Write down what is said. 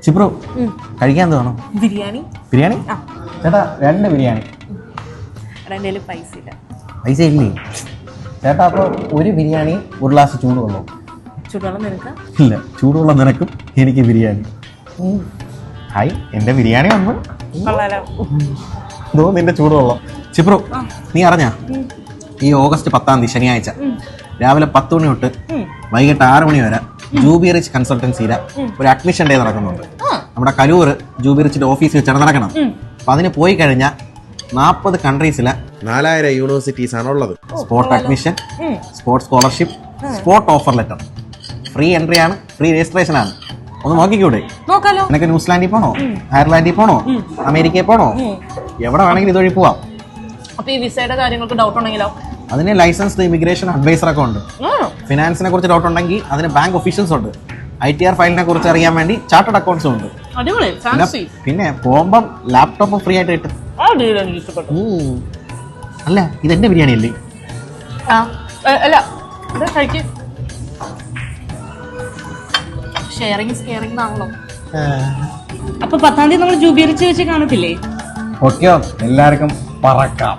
ചിപ്രു കഴിക്കാൻ വേണം? ബിരിയാണി. ബിരിയാണി ചേട്ടാ, 2 ബിരിയാണി. പൈസ ഇല്ല. പൈസ ഇല്ലേ ചേട്ടാ? അപ്പോൾ 1 ബിരിയാണി 1 ഗ്ലാസ് ചൂടുവെള്ളം. ചൂടുവെള്ളം നിനക്ക്? ഇല്ല, ചൂടുവെള്ളം നിനക്കും എനിക്ക് ബിരിയാണി. ഹായ്, എൻ്റെ ബിരിയാണി വന്നു. ഇതോ നിന്റെ ചൂടുവെള്ളം. ചിപ്രു, നീ അറിഞ്ഞ ഈ ഓഗസ്റ്റ് 10 ശനിയാഴ്ച രാവിലെ 10 മണി തൊട്ട് വൈകിട്ട് 6 മണി വരെ ജൂബി റിച്ച് കൺസൾട്ടൻസിയിലെ ഒരു അഡ്മിഷൻ ഡേ നടക്കുന്നുണ്ട്. നമ്മുടെ കലൂർ ജൂബി റിച്ചിന്റെ ഓഫീസിൽ വെച്ചാണ് നടക്കണം. അപ്പൊ അതിന് പോയി കഴിഞ്ഞാൽ 40 കൺട്രീസിലെ 4000 യൂണിവേഴ്സിറ്റീസ് ആണ് ഉള്ളത്. Spot admission, sports scholarship, spot offer letter, free entry ആണ്, ഫ്രീ രജിസ്ട്രേഷൻ ആണ്. ഒന്ന് നോക്കിക്കൂടെ? നിനക്ക് ന്യൂസിലാൻഡിൽ പോണോ, അയർലാൻഡിൽ പോണോ, അമേരിക്കയിൽ പോണോ, എവിടെ വേണമെങ്കിലും ഇതുവഴി പോവാം. അപ്പൊ ഈ വിസയുടെ കാര്യങ്ങൾക്ക് ഡൗട്ട് ഉണ്ടെങ്കിലോ? അതിന് ലൈസൻസ്ഡ് ഇമിഗ്രേഷൻ അഡ്വൈസർ ഒക്കെ ഉണ്ട്. ഫിനാൻസിനെ കുറിച്ച് ഡൗട്ട് ഉണ്ടെങ്കിൽ അതിന് ബാങ്ക് ഒഫീഷ്യൽസ് ഉണ്ട്. ITR ഫയലിനെ കുറിച്ച് അറിയാൻ വേണ്ടി ചാർട്ടേഡ് അക്കൗണ്ട്സും ഉണ്ട്. പിന്നെ പോകുമ്പം ലാപ്ടോപ്പ് ഫ്രീ ആയിട്ട് കിട്ടും. അല്ല, ഇതെന്റെ ബിരിയാണി അല്ലേ? അപ്പൊ 10 നമ്മൾ ജൂബി റിച്ച് വെച്ച് കാണത്തില്ലേ? ഓക്കെയോ, എല്ലാവർക്കും പറക്കാം.